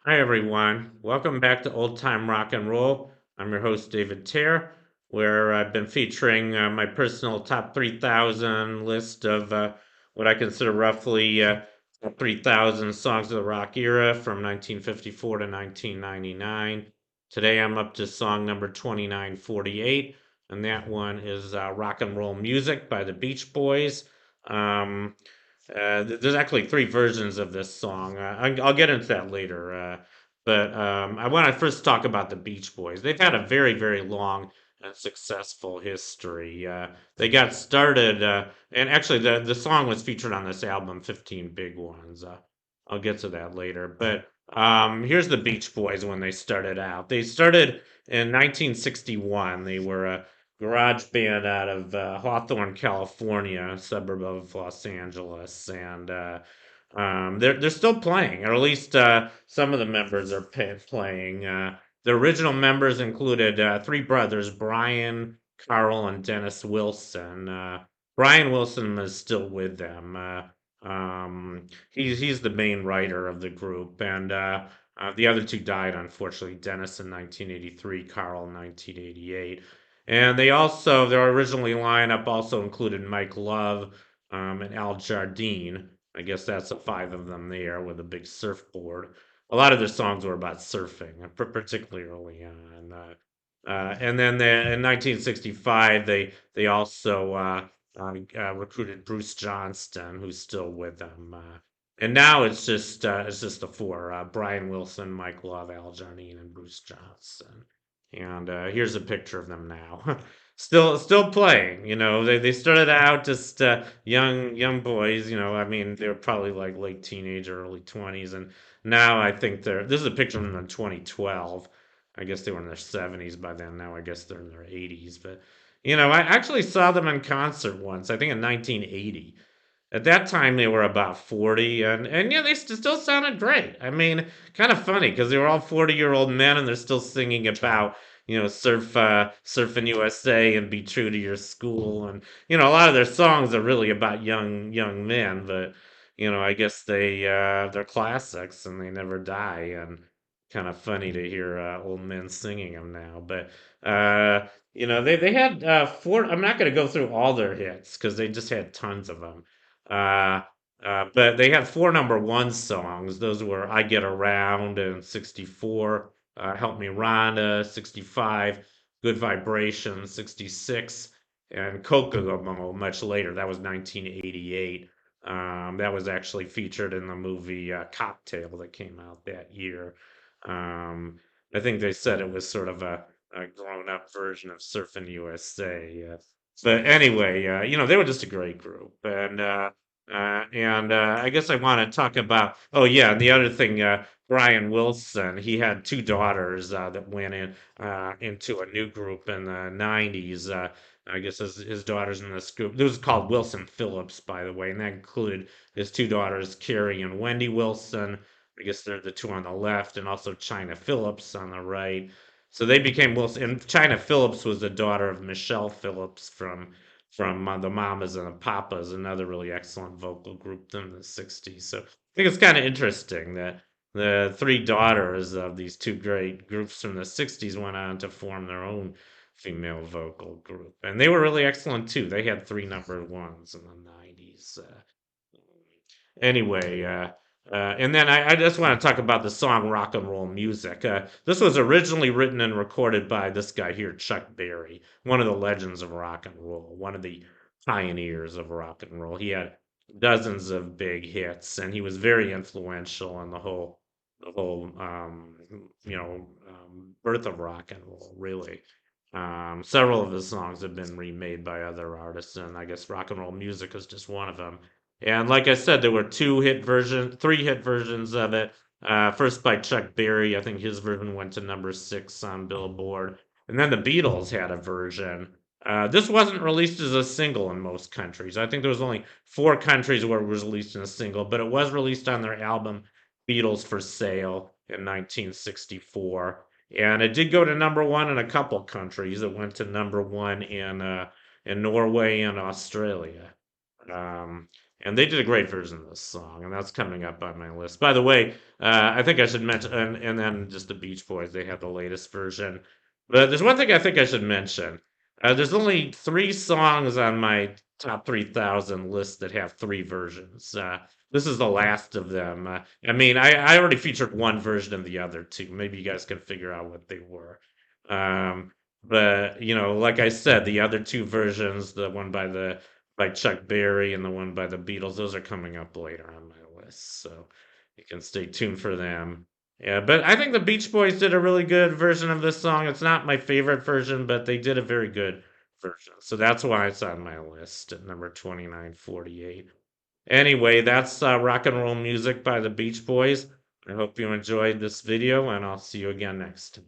Hi, everyone. Welcome back to Old Time Rock and Roll. I'm your host, David Tear, where I've been featuring my personal top 3,000 list of what I consider roughly top 3,000 songs of the rock era from 1954 to 1999. Today I'm up to song number 2948, and that one is Rock and Roll Music by the Beach Boys. Um, there's actually three versions of this song. I'll get into that later. But I want to first talk about the Beach Boys. They've had a very, very long and successful history. They got started, and actually, the song was featured on this album, 15 Big Ones. I'll get to that later. But here's the Beach Boys when they started out. They started in 1961. They were a garage band out of Hawthorne, California, a suburb of Los Angeles, and they're still playing, or at least some of the members are playing. The original members included three brothers, Brian, Carl, and Dennis Wilson. Brian Wilson is still with them. He's the main writer of the group, and the other two died unfortunately. Dennis in 1983, Carl in 1988. And their originally lineup also included Mike Love and Al Jardine. I guess that's the five of them there with a big surfboard. A lot of their songs were about surfing, particularly early on. And then in 1965, they also recruited Bruce Johnston, who's still with them. And now it's just the four: Brian Wilson, Mike Love, Al Jardine, and Bruce Johnston. And here's a picture of them now. Still playing. They started out just young boys. I mean, they were probably like late teenage or early 20s, and now I think they're. This is a picture of them in 2012. I guess they were in their 70s by then. Now I guess they're in their 80s. But I actually saw them in concert once. I think in 1980. At that time, they were about 40, and yeah, they still sounded great. I mean, kind of funny because they were all 40-year-old men, and they're still singing about surfing USA and be true to your school, and a lot of their songs are really about young men, but I guess they're classics and they never die, and kind of funny to hear old men singing them now, but. They had four. I'm not going to go through all their hits because they just had tons of them. Uh, but they had four number one songs. Those were I Get Around in 64, Help Me Rhonda, 65, Good Vibration, 66, and Kokomo much later. That was 1988. That was actually featured in the movie Cocktail that came out that year. Um, I think they said it was sort of a grown up version of Surfing USA. But anyway, they were just a great group, and I guess I want to talk about. Oh yeah, and the other thing, Brian Wilson, he had two daughters that went into a new group in the '90s. I guess his daughters in this group. This was called Wilson Phillips, by the way, and that included his two daughters, Carrie and Wendy Wilson. I guess they're the two on the left, and also China Phillips on the right. So they became Wilson. And China Phillips was the daughter of Michelle Phillips from the Mamas and the Papas, another really excellent vocal group in the 60s. So I think it's kind of interesting that the three daughters of these two great groups from the 60s went on to form their own female vocal group. And they were really excellent too. They had three number ones in the 90s. Anyway, and then I just want to talk about the song Rock and Roll Music. This was originally written and recorded by this guy here, Chuck Berry, one of the legends of rock and roll, one of the pioneers of rock and roll. He had dozens of big hits, and he was very influential in the whole birth of rock and roll, really. Several of his songs have been remade by other artists, and I guess rock and roll music is just one of them. And like I said, there were three hit versions of it. First by Chuck Berry, I think his version went to number 6 on Billboard. And then the Beatles had a version. This wasn't released as a single in most countries. I think there was only 4 countries where it was released in a single, but it was released on their album Beatles for Sale in 1964. And it did go to number one in a couple countries. It went to number one in Norway and Australia. Um, and they did a great version of this song, and that's coming up on my list. By the way, I think I should mention, and then just the Beach Boys, they have the latest version. But there's one thing I think I should mention. There's only three songs on my top 3,000 list that have three versions. This is the last of them. I mean, I already featured one version of the other two. Maybe you guys can figure out what they were. Um, but like I said, the other two versions, the one by Chuck Berry and the one by the Beatles, those are coming up later on my list. So you can stay tuned for them. Yeah, but I think the Beach Boys did a really good version of this song. It's not my favorite version, but they did a very good version. So that's why it's on my list at number 2948. Anyway, that's rock and roll music by the Beach Boys. I hope you enjoyed this video, and I'll see you again next time.